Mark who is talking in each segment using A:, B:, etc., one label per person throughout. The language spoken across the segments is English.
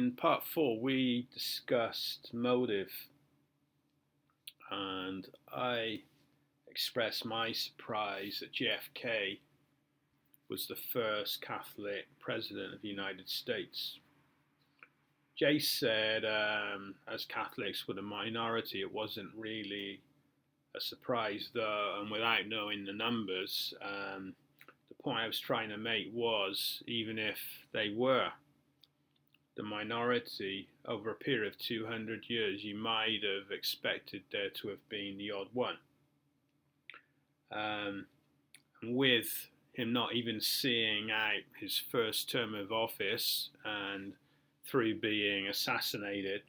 A: in part 4, we discussed motive, and I expressed my surprise that JFK was the first Catholic president of the United States. Jay said, as Catholics were the minority, it wasn't really a surprise, though, and without knowing the numbers, the point I was trying to make was, even if they were the minority over a period of 200 years, you might have expected there to have been the odd one. And with him not even seeing out his first term of office and through being assassinated,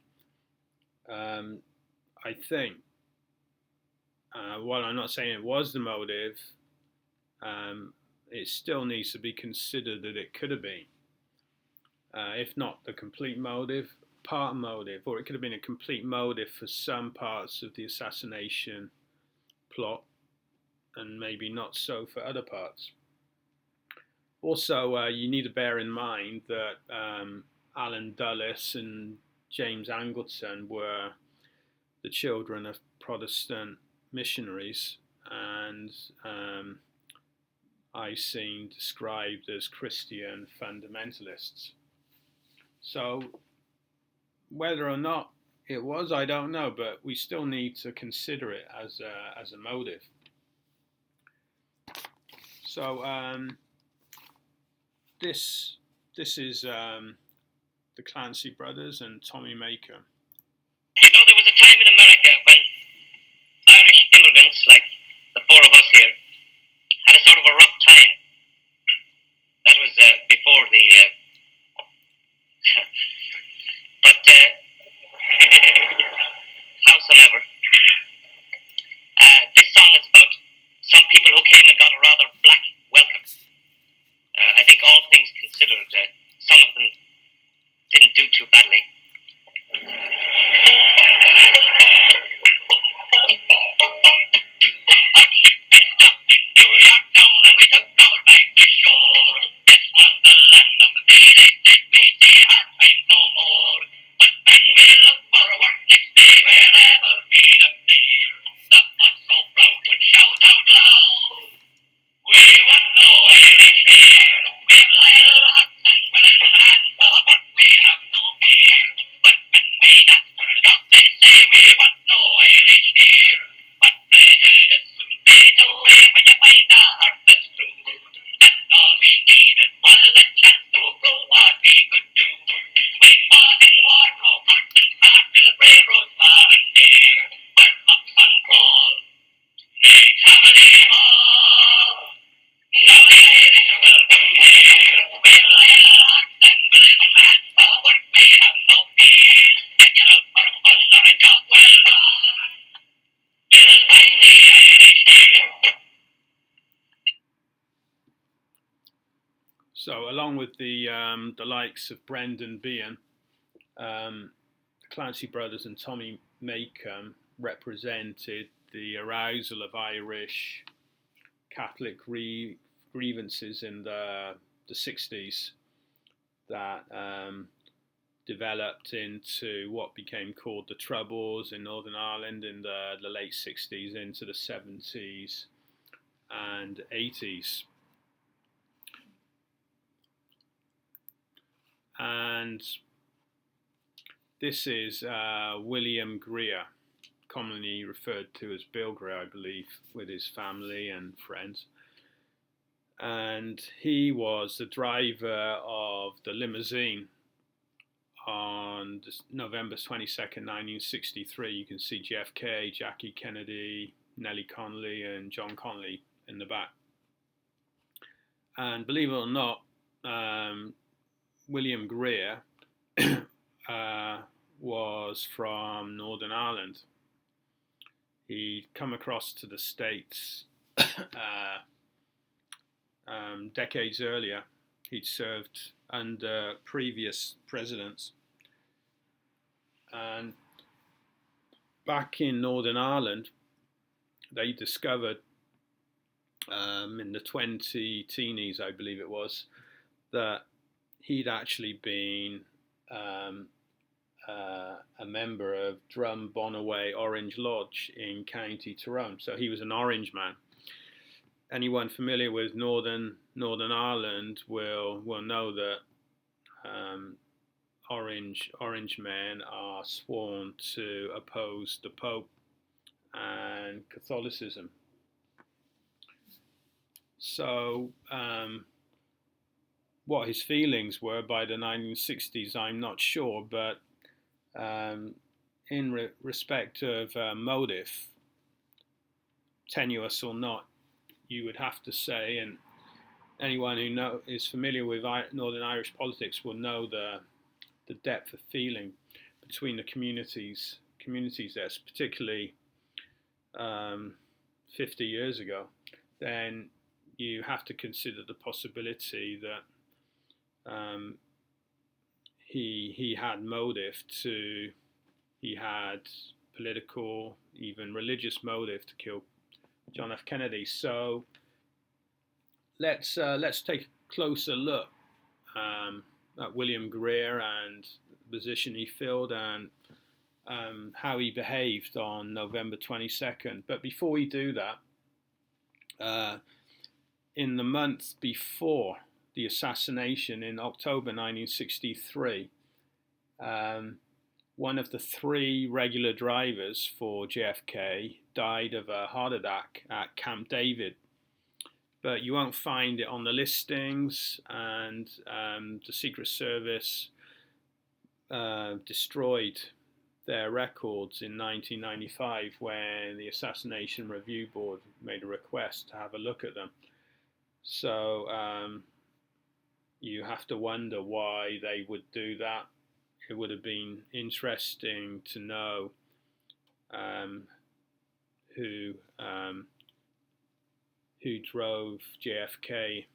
A: I think, while I'm not saying it was the motive, it still needs to be considered that it could have been. If not the complete motive, part motive, or it could have been a complete motive for some parts of the assassination plot, and maybe not so for other parts. Also, you need to bear in mind that Alan Dulles and James Angleton were the children of Protestant missionaries, and I've seen described as Christian fundamentalists. So whether or not it was, I don't know, but we still need to consider it as a motive. So this is the Clancy brothers and Tommy Makem.
B: You know, there was a time in America when Irish immigrants, like the four of us here, had a sort of a rough time. That was before the... but howsoever, this song is about some people who came and got a rather black welcome. I think all things considered, some of them didn't do too badly.
A: So, along with the likes of Brendan Behan, the Clancy brothers and Tommy Makem represented the arousal of Irish Catholic grievances in the 60s that developed into what became called the Troubles in Northern Ireland in the late 60s into the 70s and 80s. And this is William Greer, commonly referred to as Bill Greer, I believe, with his family and friends. And he was the driver of the limousine on November 22nd, 1963. You can see JFK, Jackie Kennedy, Nellie Connolly, and John Connolly in the back. And believe it or not, William Greer was from Northern Ireland. He'd come across to the States decades earlier. He'd served under previous presidents. And back in Northern Ireland, they discovered in the 20 teenies, I believe it was, that he'd actually been um, a member of Drum Bonaway Orange Lodge in County Tyrone. So he was an Orange man. Anyone familiar with Northern Ireland will know that Orange men are sworn to oppose the Pope and Catholicism. So what his feelings were by the 1960s, I'm not sure, but in respect of motive, tenuous or not, you would have to say, and anyone who is familiar with Northern Irish politics will know the depth of feeling between the communities there, particularly 50 years ago. Then you have to consider the possibility that he had motive to, he had political, even religious motive to kill John F. Kennedy. So let's take a closer look at William Greer and the position he filled and how he behaved on November 22nd. But before we do that, in the month before the assassination in October 1963, one of the three regular drivers for JFK died of a heart attack at Camp David. But you won't find it on the listings, and the Secret Service destroyed their records in 1995 when the Assassination Review Board made a request to have a look at them. So you have to wonder why they would do that. It would have been interesting to know who drove JFK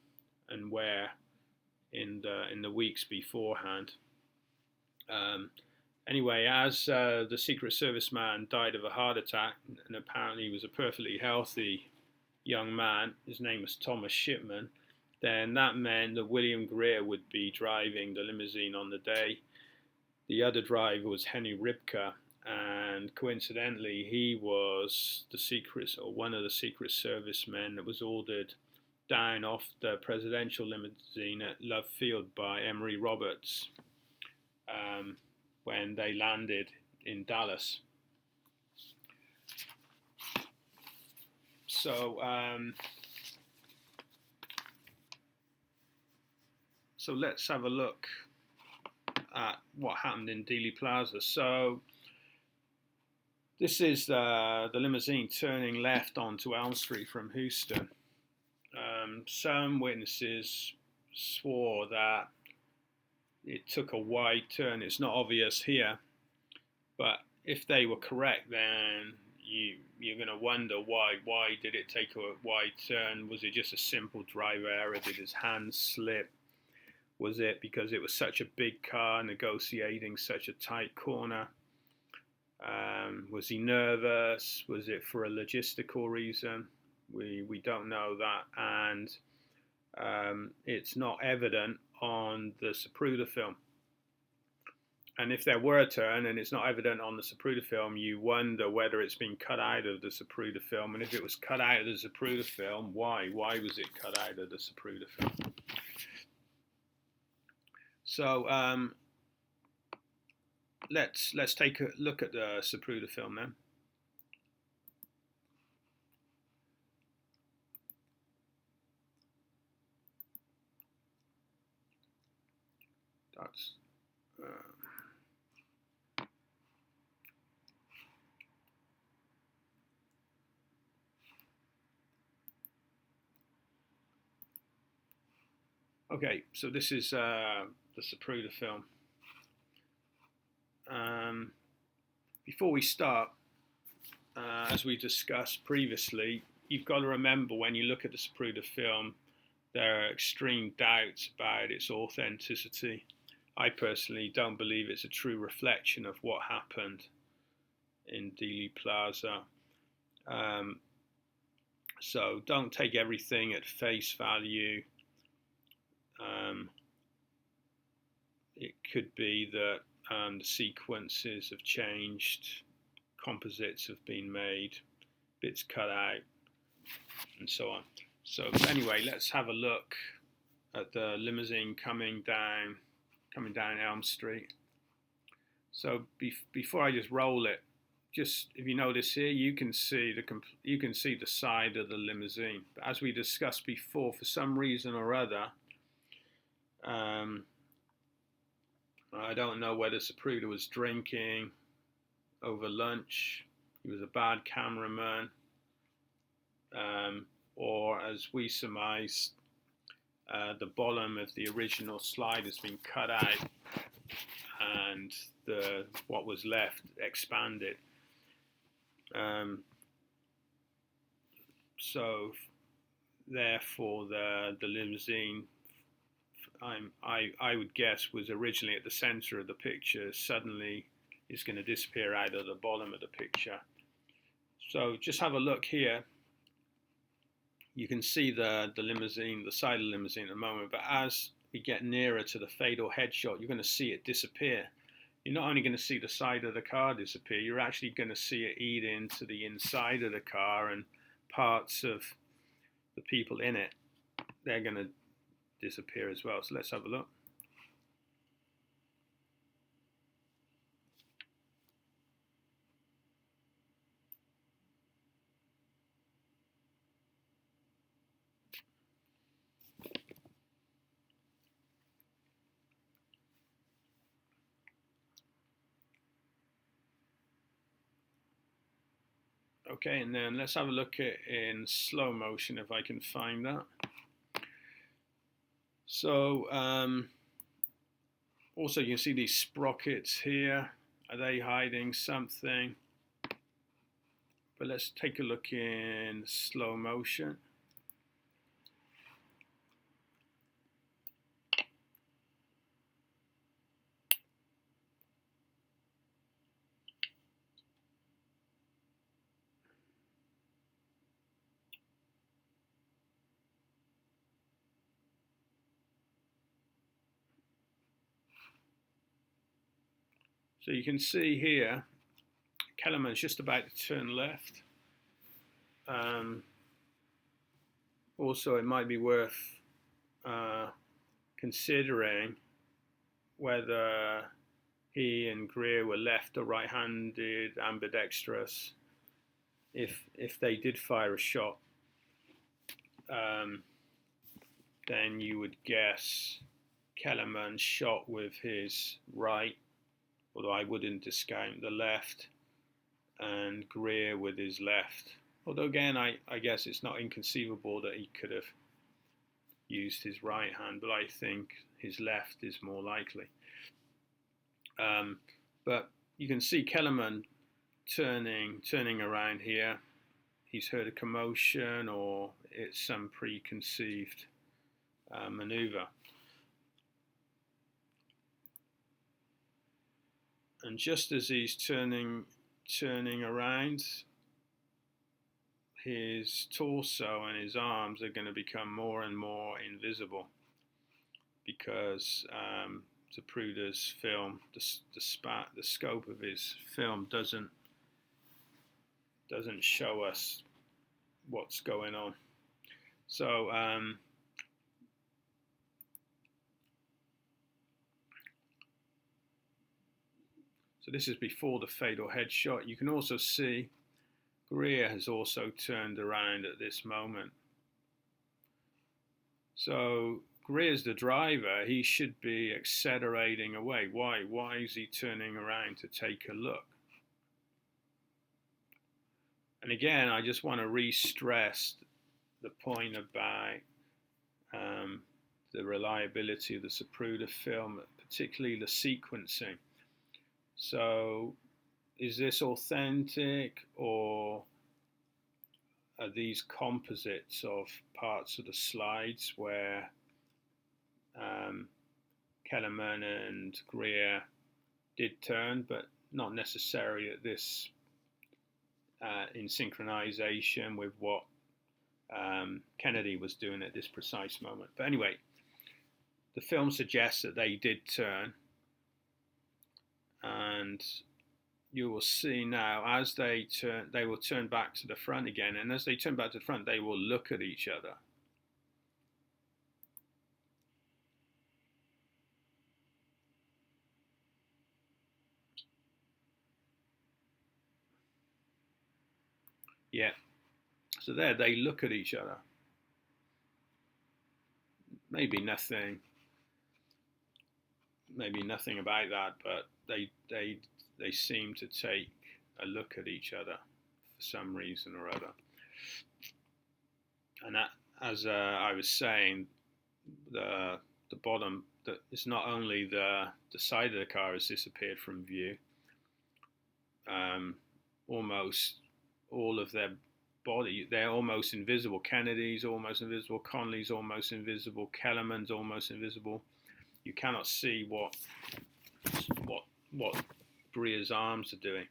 A: and where in the weeks beforehand. Anyway, as the Secret Service man died of a heart attack, and apparently he was a perfectly healthy young man, his name was Thomas Shipman, then that meant that William Greer would be driving the limousine on the day. The other driver was Henry Ribka, and coincidentally, he was one of the Secret Service men that was ordered down off the presidential limousine at Love Field by Emory Roberts when they landed in Dallas. So let's have a look at what happened in Dealey Plaza. So this is the limousine turning left onto Elm Street from Houston. Some witnesses swore that it took a wide turn. It's not obvious here, but if they were correct, then you're going to wonder why did it take a wide turn? Was it just a simple driver error? Did his hand slip? Was it because it was such a big car negotiating such a tight corner? Was he nervous? Was it for a logistical reason? We don't know that, and it's not evident on the Zapruder film. And if there were a turn and it's not evident on the Zapruder film, you wonder whether it's been cut out of the Zapruder film. And if it was cut out of the Zapruder film, why? Why was it cut out of the Zapruder film? So let's take a look at the Zapruder film then. That's okay. So this is the Zapruder film. Before we start, as we discussed previously, you've got to remember when you look at the Zapruder film, there are extreme doubts about its authenticity. I personally don't believe it's a true reflection of what happened in Dealey Plaza. So don't take everything at face value. it could be that the sequences have changed, composites have been made, bits cut out, and so on. So anyway, let's have a look at the limousine coming down Elm Street. So before I just roll it, just if you notice here, you can see the side of the limousine. But as we discussed before, for some reason or other, I don't know whether Zapruder was drinking over lunch, he was a bad cameraman, or as we surmised, the bottom of the original slide has been cut out and what was left expanded. So therefore the limousine, I would guess, was originally at the center of the picture, suddenly is going to disappear out of the bottom of the picture. So just have a look here. You can see the limousine, the side of the limousine at the moment, but as we get nearer to the fatal headshot, you're going to see it disappear. You're not only going to see the side of the car disappear, you're actually going to see it eat into the inside of the car, and parts of the people in it, they're going to disappear as well. So let's have a look. Okay, and then let's have a look at in slow motion if I can find that. So also you can see these sprockets here. Are they hiding something? But let's take a look in slow motion. So you can see here, Kellerman's just about to turn left. Also, it might be worth considering whether he and Greer were left or right-handed, ambidextrous. If they did fire a shot, then you would guess Kellerman shot with his right, although I wouldn't discount the left, and Greer with his left. Although again, I guess it's not inconceivable that he could have used his right hand, but I think his left is more likely. But you can see Kellerman turning around here. He's heard a commotion, or it's some preconceived maneuver. And just as he's turning around, his torso and his arms are going to become more and more invisible, because Zapruder's film, the scope of his film doesn't show us what's going on. So so this is before the fatal headshot. You can also see Greer has also turned around at this moment. So Greer's the driver. He should be accelerating away. Why? Why is he turning around to take a look? And again, I just want to re-stress the point about the reliability of the Zapruder film, particularly the sequencing. So is this authentic, or are these composites of parts of the slides where Kellerman and Greer did turn, but not necessarily at this in synchronization with what Kennedy was doing at this precise moment. But anyway, the film suggests that they did turn. and you will see now as they will turn back to the front again, and as they turn back to the front, they will look at each other. Yeah, so there they look at each other. Maybe nothing about that, but they seem to take a look at each other for some reason or other. And that, as I was saying, the bottom, it's not only the side of the car has disappeared from view. Almost all of their body, they're almost invisible. Kennedy's almost invisible. Connolly's almost invisible. Kellerman's almost invisible. You cannot see what Greer's arms are doing.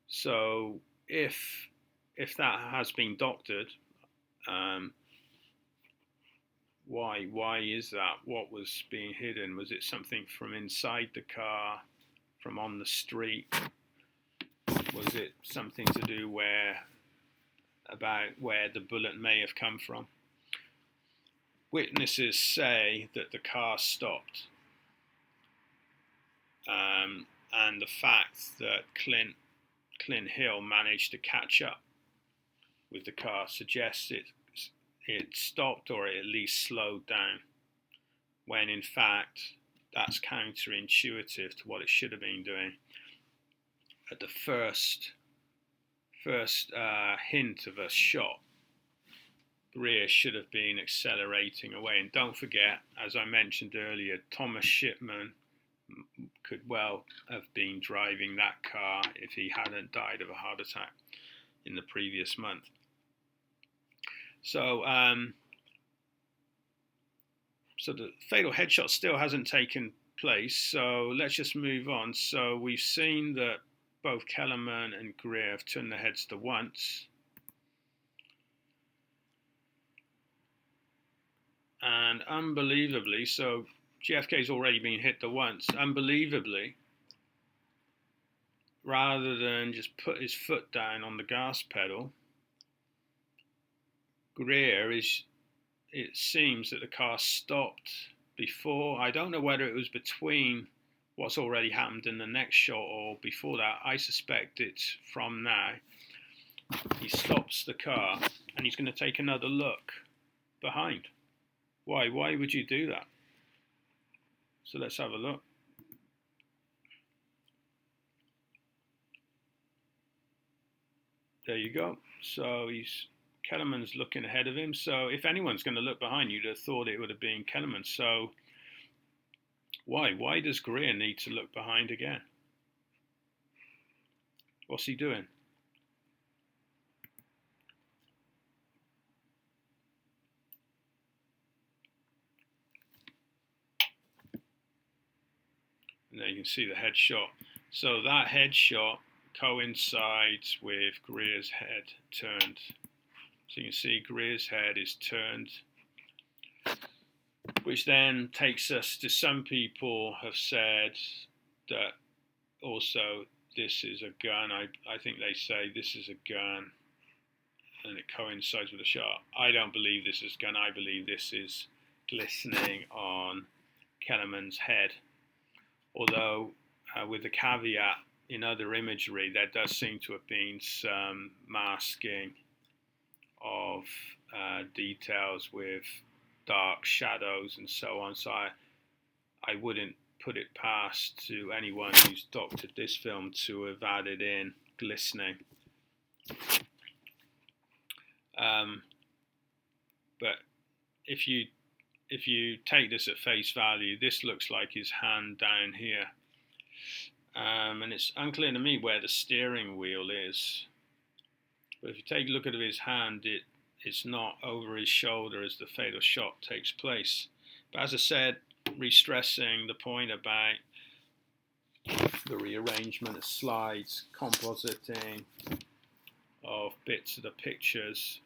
A: So if that has been doctored, why is that? What was being hidden? Was it something from inside the car, from on the street? Was it something to do about where the bullet may have come from? Witnesses say that the car stopped, and the fact that Clint Hill managed to catch up with the car suggests it stopped, or it at least slowed down, when in fact that's counterintuitive to what it should have been doing. At the first hint of a shot, Greer should have been accelerating away. And don't forget, as I mentioned earlier, Thomas Shipman could well have been driving that car if he hadn't died of a heart attack in the previous month. So, so the fatal headshot still hasn't taken place. So let's just move on. So we've seen that both Kellerman and Greer have turned their heads to once. And unbelievably, so JFK's already been hit the once. Unbelievably, rather than just put his foot down on the gas pedal, Greer it seems that the car stopped before. I don't know whether it was between what's already happened in the next shot or before that. I suspect it's from now. He stops the car and he's going to take another look behind. Why would you do that? So let's have a look. There you go. So Kellerman's looking ahead of him. So if anyone's going to look behind, you'd have thought it would have been Kellerman. So why does Greer need to look behind again? What's he doing? And there you can see the headshot. So that headshot coincides with Greer's head turned. So you can see Greer's head is turned, which then takes us to, some people have said that also this is a gun. I think they say this is a gun and it coincides with the shot. I don't believe this is a gun. I believe this is glistening on Kellerman's head. Although with the caveat, in other imagery, there does seem to have been some masking of details with dark shadows and so on. So I wouldn't put it past to anyone who's doctored this film to have added in glistening. But if you take this at face value, this looks like his hand down here. And it's unclear to me where the steering wheel is. But if you take a look at his hand, it's not over his shoulder as the fatal shot takes place. But as I said, re-stressing the point about the rearrangement of slides, compositing of bits of the pictures,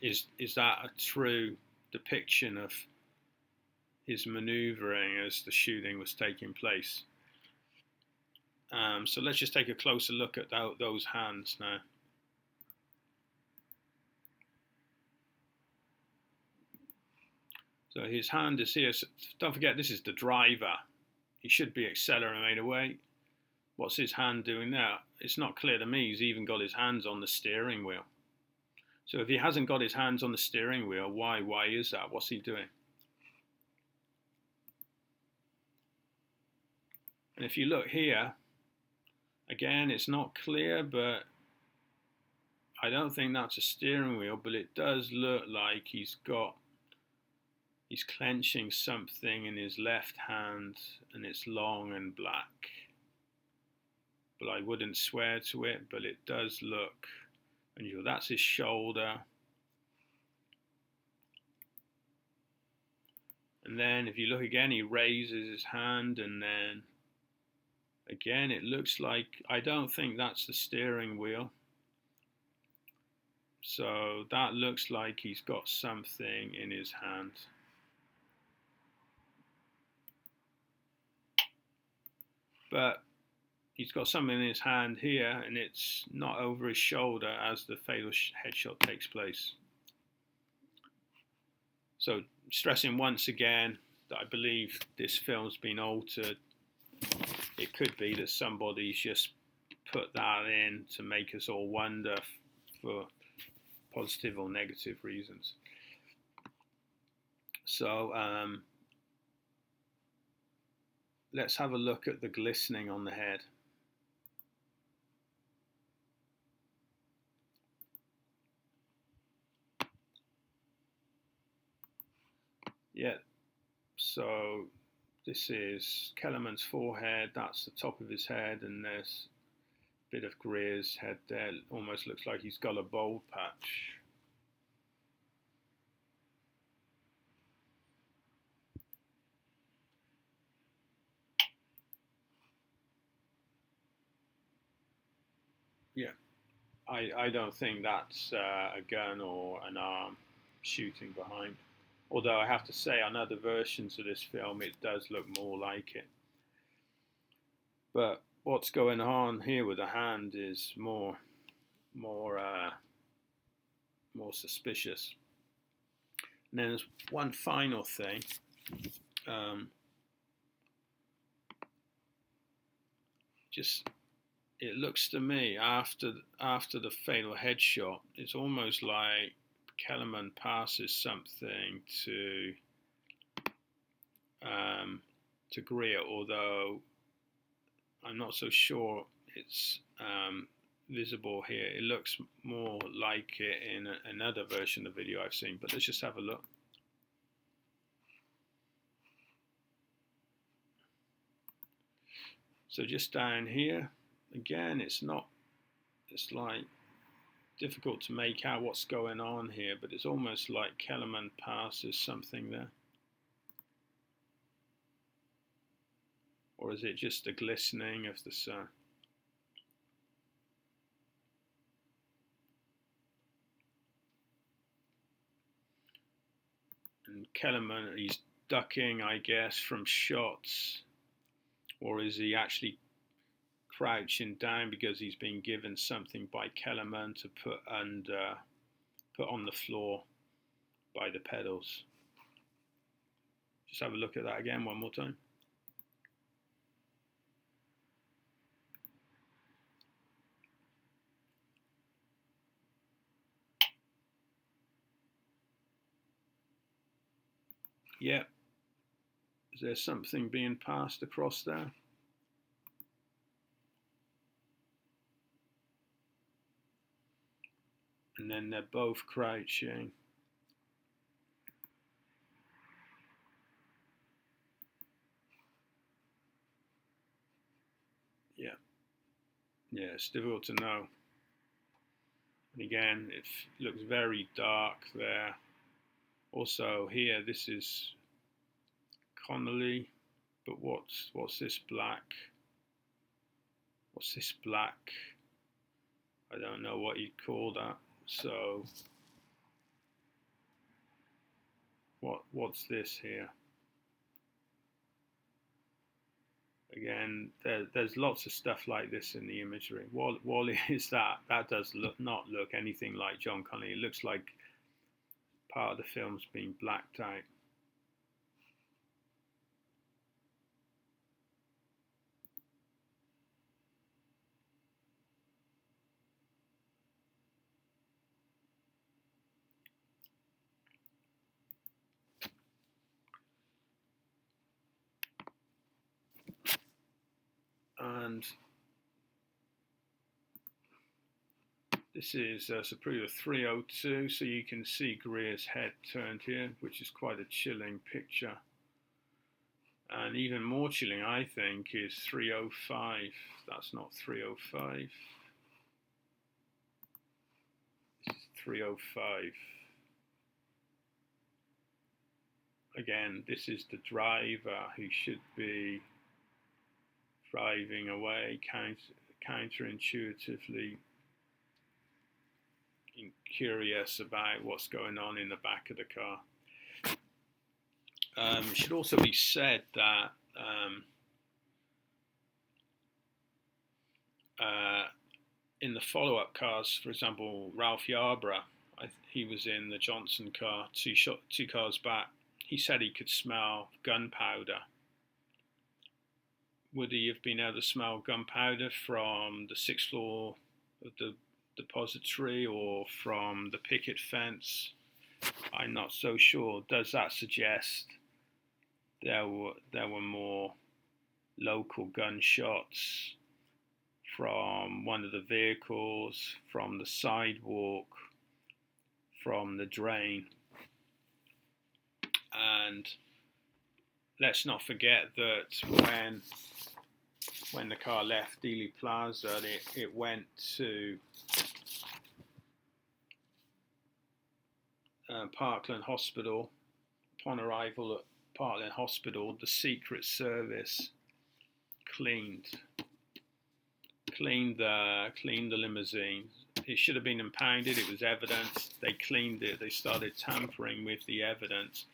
A: is that a true depiction of his manoeuvring as the shooting was taking place? So let's just take a closer look at those hands now. So his hand is here. So don't forget, this is the driver. He should be accelerating away. What's his hand doing now? It's not clear to me. He's even got his hands on the steering wheel. So if he hasn't got his hands on the steering wheel, why is that? What's he doing? And if you look here, again, it's not clear, but I don't think that's a steering wheel, but it does look like he's clenching something in his left hand, and it's long and black. But I wouldn't swear to it, but it does look unusual. That's his shoulder. And then if you look again, he raises his hand, and then again, it looks like, I don't think that's the steering wheel. So that looks like he's got something in his hand. But he's got something in his hand here, and it's not over his shoulder as the fatal headshot takes place. So stressing once again that I believe this film's been altered. It could be that somebody's just put that in to make us all wonder for positive or negative reasons. So let's have a look at the glistening on the head. Yeah, so this is Kellerman's forehead, that's the top of his head, and there's a bit of Greer's head there. It almost looks like he's got a bald patch. Yeah, I don't think that's a gun or an arm shooting behind. Although I have to say, on other versions of this film, it does look more like it. But what's going on here with the hand is more suspicious. And then there's one final thing. It looks to me after the fatal headshot, it's almost like Kellerman passes something to Greer, although I'm not so sure it's visible here. It looks more like it in another version of the video I've seen, but let's just have a look. So just down here, again, it's like difficult to make out what's going on here, but it's almost like Kellerman passes something there. Or is it just the glistening of the sun? And Kellerman, he's ducking, I guess, from shots. Or is he actually crouching down because he's been given something by Kellerman to put on the floor by the pedals? Just have a look at that again one more time. Yeah. Is there something being passed across there? And then they're both crouching. Yeah. Yeah, it's difficult to know. And again, it looks very dark there. Also here, this is Connolly, but what's this black? What's this black? I don't know what you'd call that. So what's this here? Again, there's lots of stuff like this in the imagery. What is that? That does not look anything like John Connolly. It looks like part of the film's been blacked out. And this is Zapruder 302, so you can see Greer's head turned here, which is quite a chilling picture. And even more chilling, I think, is 305. That's not 305. This is 305. Again, this is the driver who should be driving away counterintuitively curious about what's going on in the back of the car. It should also be said that in the follow-up cars, for example, Ralph Yarborough, he was in the Johnson car, two cars back. He said he could smell gunpowder. Would he have been able to smell gunpowder from the 6th floor of the depository or from the picket fence? I'm not so sure. Does that suggest there were more local gunshots from one of the vehicles, from the sidewalk, from the drain? And let's not forget that when the car left Dealey Plaza, it went to Parkland Hospital. Upon arrival at Parkland Hospital, the Secret Service cleaned the limousine. It should have been impounded. It was evidence. They cleaned it. They started tampering with the evidence.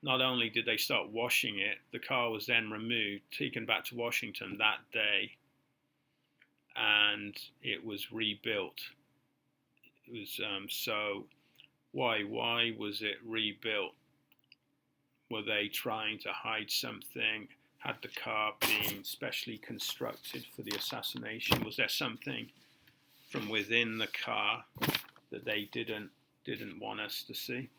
A: Not only did they start washing it, the car was then removed, taken back to Washington that day, and it was rebuilt. It was so. Why was it rebuilt? Were they trying to hide something? Had the car been specially constructed for the assassination? Was there something from within the car that they didn't want us to see?